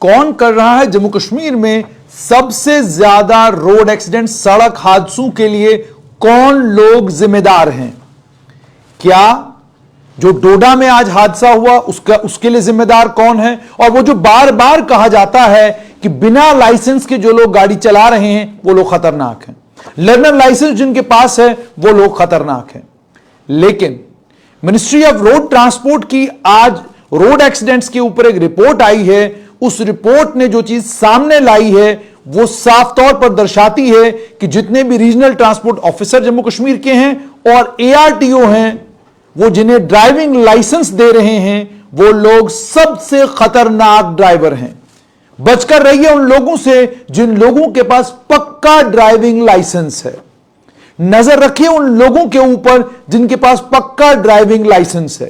कौन कर रहा है जम्मू कश्मीर में सबसे ज्यादा रोड एक्सीडेंट, सड़क हादसों के लिए कौन लोग जिम्मेदार हैं? क्या जो डोडा में आज हादसा हुआ उसके लिए जिम्मेदार कौन है? और वो जो बार बार कहा जाता है कि बिना लाइसेंस के जो लोग गाड़ी चला रहे हैं वो लोग खतरनाक हैं, लर्नर लाइसेंस जिनके पास है वो लोग खतरनाक हैं। लेकिन मिनिस्ट्री ऑफ रोड ट्रांसपोर्ट की आज रोड एक्सीडेंट्स के ऊपर एक रिपोर्ट आई है। उस रिपोर्ट ने जो चीज सामने लाई है वो साफ तौर पर दर्शाती है कि जितने भी regional transport officer Jammu Kashmir के हैं और ARTO हैं, वो जिन्हें ड्राइविंग लाइसेंस दे रहे हैं वो लोग सबसे खतरनाक ड्राइवर हैं। बचकर रहिए उन लोगों से जिन लोगों के पास पक्का ड्राइविंग लाइसेंस है। नजर रखिए उन लोगों के ऊपर जिनके पास पक्का ड्राइविंग लाइसेंस है।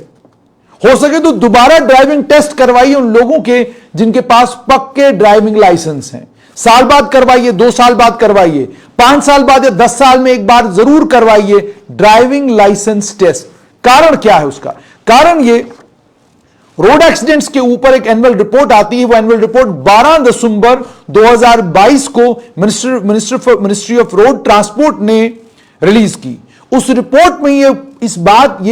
हो सके तो दोबारा ड्राइविंग टेस्ट करवाइए उन लोगों के जिनके पास पक्के ड्राइविंग लाइसेंस हैं। साल बाद करवाइए, 2 साल बाद करवाइए, 5 साल बाद या 10 साल में एक बार जरूर करवाइए ड्राइविंग लाइसेंस टेस्ट। कारण क्या है उसका? कारण ये रोड एक्सीडेंट्स के ऊपर एक एनुअल रिपोर्ट आती है। वो एनुअल रिपोर्ट 12 दिसंबर 2022 को मिनिस्ट्री ऑफ रोड ट्रांसपोर्ट ने रिलीज की। उस रिपोर्ट में ये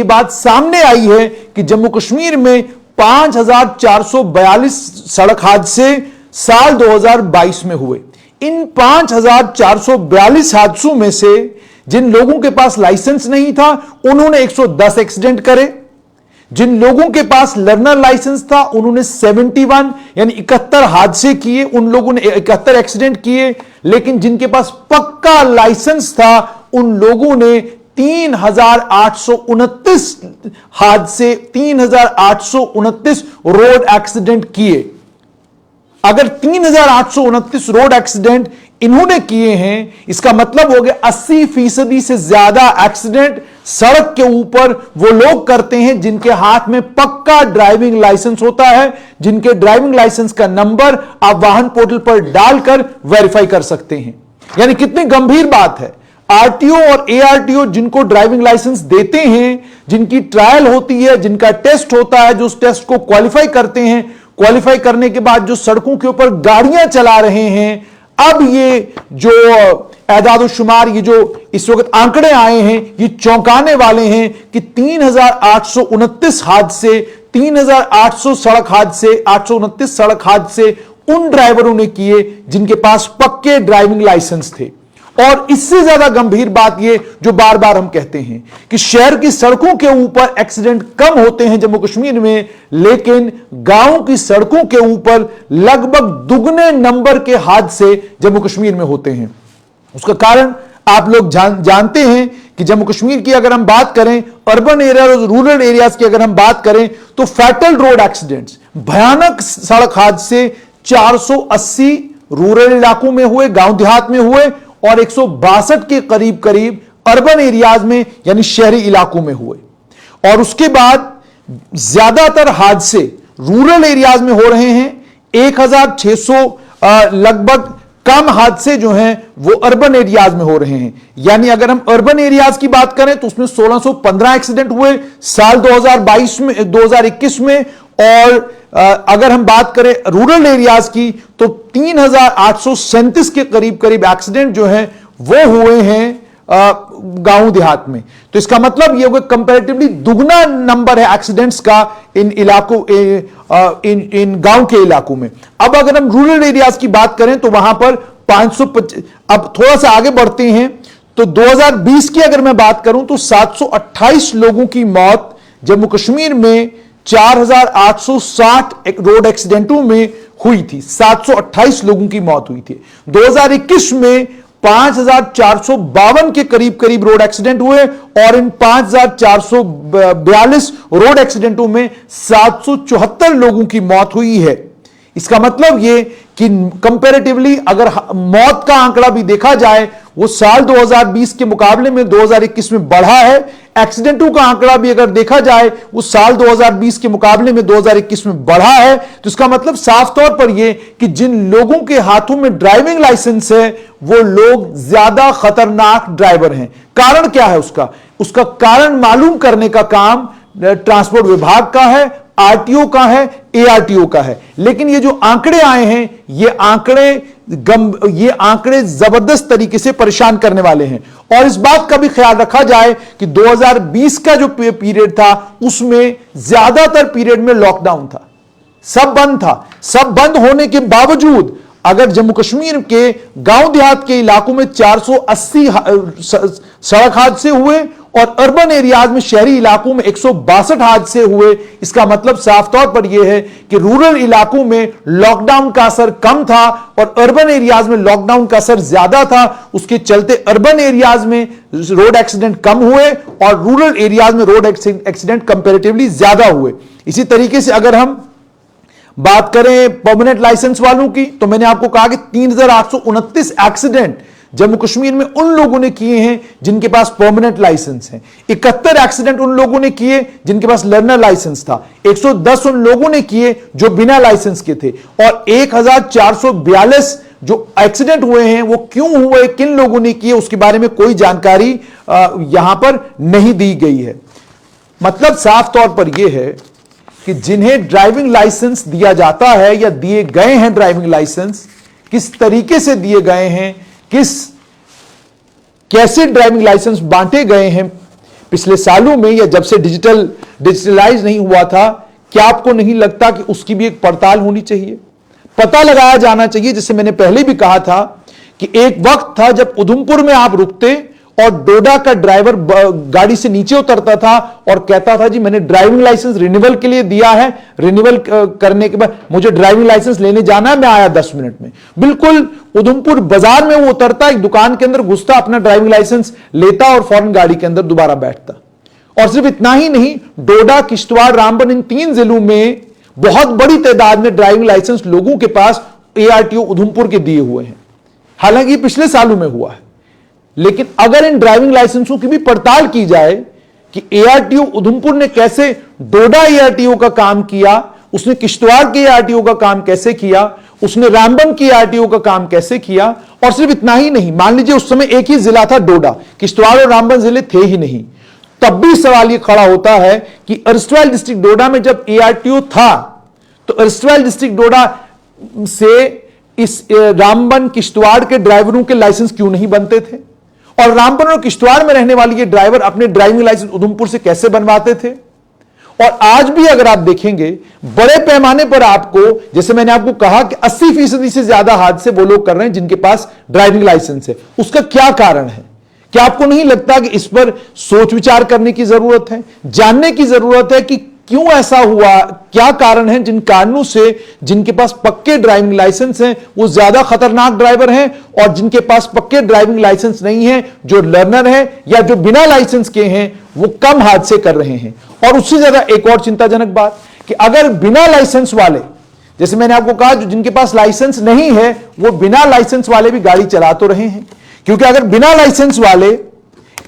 बात सामने आई है कि जम्मू कश्मीर में 5442 सड़क हादसे साल 2022 में हुए। इन 5442 हादसों में से जिन लोगों के पास लाइसेंस नहीं था उन्होंने 110 एक्सीडेंट करे, जिन लोगों के पास लर्नर लाइसेंस था उन्होंने 71 यानी 71 हादसे किए, उन लोगों ने 71 एक्सीडेंट किए। लेकिन जिनके पास पक्का लाइसेंस था उन लोगों ने 3829 हादसे, 3829 रोड एक्सीडेंट किए। अगर 3829 रोड एक्सीडेंट इन्होंने किए हैं, इसका मतलब हो गया 80% से ज्यादा एक्सीडेंट सड़क के ऊपर वो लोग करते हैं जिनके हाथ में पक्का ड्राइविंग लाइसेंस होता है, जिनके ड्राइविंग लाइसेंस का नंबर आप वाहन पोर्टल पर डालकर वेरीफाई कर सकते हैं। यानी कितनी गंभीर बात है। RTO और ARTO जिनको ड्राइविंग लाइसेंस देते हैं, जिनकी ट्रायल होती है, जिनका टेस्ट होता है, जो उस टेस्ट को क्वालिफाई करते हैं, क्वालिफाई करने के बाद जो सड़कों के ऊपर गाड़ियां चला रहे हैं, अब ये जो एदाद शुमार, ये जो इस वक्त आंकड़े आए हैं, ये चौंकाने वाले हैं कि 3829 हादसे, 3800 सड़क हादसे, 829 सड़क हादसे उन ड्राइवरों ने किए जिनके पास पक्के ड्राइविंग लाइसेंस थे। और इससे ज्यादा गंभीर बात यह जो बार बार हम कहते हैं कि शहर की सड़कों के ऊपर एक्सीडेंट कम होते हैं जम्मू कश्मीर में, लेकिन गांव की सड़कों के ऊपर लगभग दुगने नंबर के हादसे जम्मू कश्मीर में होते हैं। उसका कारण आप लोग जानते हैं कि जम्मू कश्मीर की अगर हम बात करें, अर्बन एरिया और रूरल एरियाज की अगर हम बात करें, तो फैटल रोड एक्सीडेंट्स, भयानक सड़क हादसे 480 रूरल इलाकों में हुए, गांव देहात में हुए, और 162 के करीब अर्बन एरियाज में यानी शहरी इलाकों में हुए। और उसके बाद ज्यादातर हादसे रूरल एरियाज में हो रहे हैं। 1600 लगभग कम हादसे जो हैं वो अर्बन एरियाज में हो रहे हैं। यानी अगर हम अर्बन एरियाज की बात करें तो उसमें 1615 एक्सीडेंट हुए साल 2021 में, और अगर हम बात करें रूरल एरियाज की तो 3837 के करीब एक्सीडेंट जो हैं वो हुए हैं गांव देहात में। तो इसका मतलब ये होगा कंपैरेटिवली दुगना नंबर है एक्सीडेंट्स का इन इलाकों, इन गांव के इलाकों में। अब अगर हम रूरल एरियाज की बात करें तो वहां पर 525, अब थोड़ा सा आगे बढ़ते हैं तो 2020 की अगर मैं बात करूं तो 728 लोगों की मौत जम्मू कश्मीर में 4860 रोड एक्सीडेंटों में हुई थी। 728 लोगों की मौत हुई थी। 2021 में 5452 के करीब रोड एक्सीडेंट हुए, और इन 5442 रोड एक्सीडेंटों में 774 लोगों की मौत हुई है। इसका मतलब ये कि कंपैरेटिवली अगर मौत का आंकड़ा भी देखा जाए वो साल 2020 के मुकाबले में 2021 में बढ़ा है। एक्सीडेंटों का आंकड़ा भी अगर देखा जाए वो साल 2020 के मुकाबले में 2021 में बढ़ा है। तो इसका मतलब साफ तौर पर यह कि जिन लोगों के हाथों में ड्राइविंग लाइसेंस है वो लोग ज्यादा खतरनाक ड्राइवर हैं। कारण क्या है उसका कारण मालूम करने का काम ट्रांसपोर्ट विभाग का है, आरटीओ का है, एआरटीओ का है। लेकिन ये जो आंकड़े आए हैं, ये आंकड़े जबरदस्त तरीके से परेशान करने वाले हैं। और इस बात का भी ख्याल रखा जाए कि 2020 का जो पीरियड था उसमें ज्यादातर पीरियड में लॉकडाउन था, सब बंद था। सब बंद होने के बावजूद अगर जम्मू कश्मीर के गांव देहात के इलाकों में 480 सड़क हादसे हुए और अर्बन एरियाज में, शहरी इलाकों में 162 हादसे हुए, इसका मतलब साफ तौर पर यह है कि रूरल इलाकों में लॉकडाउन का असर कम था और अर्बन एरियाज में लॉकडाउन का असर ज्यादा था। उसके चलते अर्बन एरियाज में रोड एक्सीडेंट कम हुए और रूरल एरियाज में रोड एक्सीडेंट कंपैरेटिवली ज्यादा हुए। इसी तरीके से अगर हम बात करें परमानेंट लाइसेंस वालों की, तो मैंने आपको कहा कि 3829 एक्सीडेंट जम्मू कश्मीर में उन लोगों ने किए हैं जिनके पास परमानेंट लाइसेंस है। 71 एक्सीडेंट उन लोगों ने किए जिनके पास लर्नर लाइसेंस था। 110 उन लोगों ने किए जो बिना लाइसेंस के थे। और 1442 जो एक्सीडेंट हुए हैं वो क्यों हुए, किन लोगों ने किए, उसके बारे में कोई जानकारी यहां पर नहीं दी गई है। मतलब साफ तौर पर यह है कि जिन्हें ड्राइविंग लाइसेंस दिया जाता है या दिए गए हैं ड्राइविंग लाइसेंस, किस तरीके से दिए गए हैं, कैसे ड्राइविंग लाइसेंस बांटे गए हैं पिछले सालों में, या जब से डिजिटलाइज नहीं हुआ था, क्या आपको नहीं लगता कि उसकी भी एक पड़ताल होनी चाहिए, पता लगाया जाना चाहिए। जैसे मैंने पहले भी कहा था कि एक वक्त था जब उधमपुर में आप रुकते और डोडा का ड्राइवर गाड़ी से नीचे उतरता था और कहता था जी मैंने ड्राइविंग लाइसेंस रिन्यूअल के लिए दिया है, रिन्यूअल करने के बाद मुझे ड्राइविंग लाइसेंस लेने जाना है, मैं आया 10 मिनट में। बिल्कुल उधमपुर बाजार में वो उतरता, एक दुकान के अंदर घुसता, अपना ड्राइविंग लाइसेंस लेता और फौरन गाड़ी के अंदर दोबारा बैठता। और सिर्फ इतना ही नहीं, डोडा, किश्तवाड़, रामबन, इन 3 जिलों में बहुत बड़ी तादाद में ड्राइविंग लाइसेंस लोगों के पास एआरटीओ उधमपुर के दिए हुए हैं। हालांकि पिछले सालों में हुआ है, लेकिन अगर इन ड्राइविंग लाइसेंसों की भी पड़ताल की जाए कि एआरटीओ उधमपुर ने कैसे डोडा एआरटीओ का काम किया, उसने किश्तवाड़ के एआरटीओ का काम कैसे किया, उसने रामबन की एआरटीओ का काम कैसे किया। और सिर्फ इतना ही नहीं, मान लीजिए उस समय एक ही जिला था डोडा, किश्तवाड़ और रामबन जिले थे ही नहीं, तब भी सवाल यह खड़ा होता है कि अर्स्टवाइल डिस्ट्रिक्ट डोडा में जब एआरटीओ था तो अर्स्टवाइल डिस्ट्रिक्ट डोडा से इस रामबन, किश्तवाड़ के ड्राइवरों के लाइसेंस क्यों नहीं बनते थे, और रामबन और किश्तवाड़ में रहने वाले ये ड्राइवर अपने ड्राइविंग लाइसेंस उधमपुर से कैसे बनवाते थे। और आज भी अगर आप देखेंगे बड़े पैमाने पर आपको, जैसे मैंने आपको कहा कि 80% से ज्यादा हादसे वो लोग कर रहे हैं जिनके पास ड्राइविंग लाइसेंस है। उसका क्या कारण है? क्या आपको नहीं लगता कि इस पर सोच विचार करने की जरूरत है, जानने की जरूरत है कि क्यों ऐसा हुआ, क्या कारण है, जिन कारणों से जिनके पास पक्के ड्राइविंग लाइसेंस हैं वो ज्यादा खतरनाक ड्राइवर हैं और जिनके पास पक्के ड्राइविंग लाइसेंस नहीं है, जो लर्नर है या जो बिना लाइसेंस के हैं, वो कम हादसे कर रहे हैं। और उससे ज्यादा एक और चिंताजनक बात कि अगर बिना लाइसेंस वाले, जैसे मैंने आपको कहा, जो जिनके पास लाइसेंस नहीं है वो बिना लाइसेंस वाले भी गाड़ी चला तो रहे हैं, क्योंकि अगर बिना लाइसेंस वाले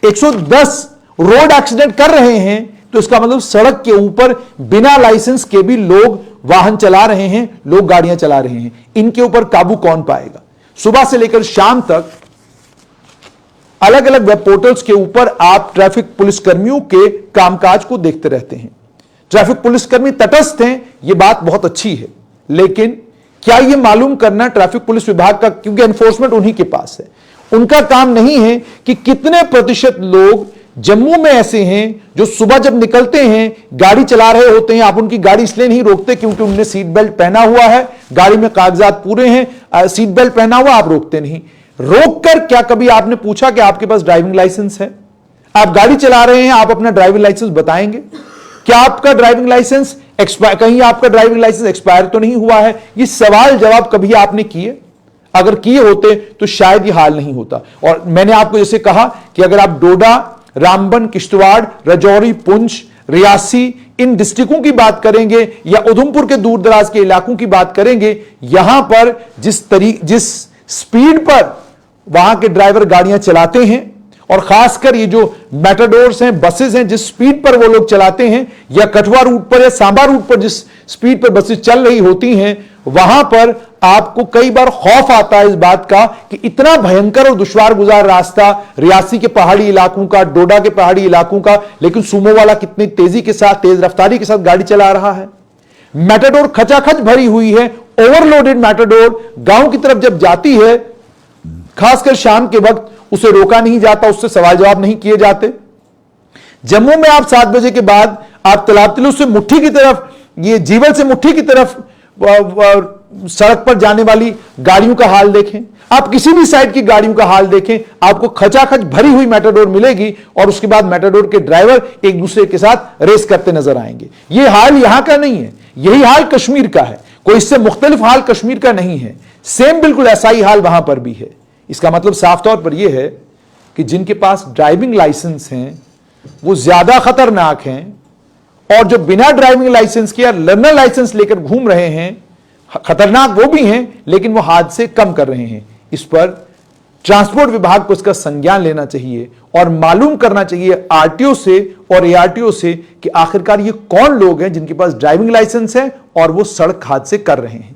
110 रोड एक्सीडेंट कर रहे हैं तो इसका मतलब सड़क के ऊपर बिना लाइसेंस के भी लोग वाहन चला रहे हैं, लोग गाड़ियां चला रहे हैं। इनके ऊपर काबू कौन पाएगा? सुबह से लेकर शाम तक अलग अलग वेब पोर्टल्स के ऊपर आप ट्रैफिक पुलिस कर्मियों के कामकाज को देखते रहते हैं। ट्रैफिक पुलिसकर्मी तटस्थ हैं, यह बात बहुत अच्छी है, लेकिन क्या यह मालूम करना ट्रैफिक पुलिस विभाग का, क्योंकि एनफोर्समेंट उन्हीं के पास है, उनका काम नहीं है कि कितने प्रतिशत लोग जम्मू में ऐसे हैं जो सुबह जब निकलते हैं गाड़ी चला रहे होते हैं, आप उनकी गाड़ी इसलिए नहीं रोकते क्योंकि उन्होंने सीट बेल्ट पहना हुआ है, गाड़ी में कागजात पूरे हैं, सीट बेल्ट पहना हुआ, आप रोकते नहीं। रोककर क्या कभी आपने पूछा कि आपके पास ड्राइविंग लाइसेंस है? आप गाड़ी चला रहे हैं, आप अपना ड्राइविंग लाइसेंस बताएंगे? क्या आपका ड्राइविंग लाइसेंस एक्सपायर, कहीं आपका ड्राइविंग लाइसेंस एक्सपायर तो नहीं हुआ है? ये सवाल जवाब कभी आपने किए? अगर किए होते तो शायद ये हाल नहीं होता। और मैंने आपको जैसे कहा कि अगर आप डोडा, रामबन, किश्तवाड़, राजौरी, पुंछ, रियासी, इन डिस्ट्रिक्टों की बात करेंगे या उधमपुर के दूर दराज के इलाकों की बात करेंगे, यहां पर जिस स्पीड पर वहां के ड्राइवर गाड़ियां चलाते हैं, और खासकर ये जो मेटाडोर्स हैं, बसेस हैं, जिस स्पीड पर वो लोग चलाते हैं, या कठुआ रूट पर या सांबा रूट पर जिस स्पीड पर बसेस चल रही होती हैं, वहां पर आपको कई बार खौफ आता है इस बात का कि इतना भयंकर और दुश्वार गुजार रास्ता, रियासी के पहाड़ी इलाकों का, डोडा के पहाड़ी इलाकों का, लेकिन सुमो वाला कितनी तेजी के साथ, तेज रफ्तारी के साथ गाड़ी चला रहा है। मैटाडोर खचाखच भरी हुई है, ओवरलोडेड मैटाडोर गांव की तरफ जब जाती है, खासकर शाम के वक्त, उसे रोका नहीं जाता, उससे सवाल जवाब नहीं किए जाते। जम्मू में आप 7 बजे के बाद आप तालाब तिलु से मुट्ठी की तरफ, ये जीवल से मुट्ठी की तरफ सड़क पर जाने वाली गाड़ियों का हाल देखें, आप किसी भी साइड की गाड़ियों का हाल देखें, आपको खचाखच भरी हुई मैटाडोर मिलेगी और उसके बाद मैटाडोर के ड्राइवर एक दूसरे के साथ रेस करते नजर आएंगे। यह हाल यहां का नहीं है, यही हाल कश्मीर का है, कोई इससे मुख्तलिफ हाल कश्मीर का नहीं है। सेम बिल्कुल ऐसा ही हाल वहां पर भी है। इसका मतलब साफ तौर पर यह है कि जिनके पास ड्राइविंग लाइसेंस हैं वो ज्यादा खतरनाक हैं, और जो बिना ड्राइविंग लाइसेंस के या लर्नर लाइसेंस लेकर घूम रहे हैं, खतरनाक वो भी हैं लेकिन वो हादसे कम कर रहे हैं। इस पर ट्रांसपोर्ट विभाग को इसका संज्ञान लेना चाहिए और मालूम करना चाहिए आरटीओ से और एआरटीओ से कि आखिरकार ये कौन लोग हैं जिनके पास ड्राइविंग लाइसेंस है और वो सड़क हादसे कर रहे हैं।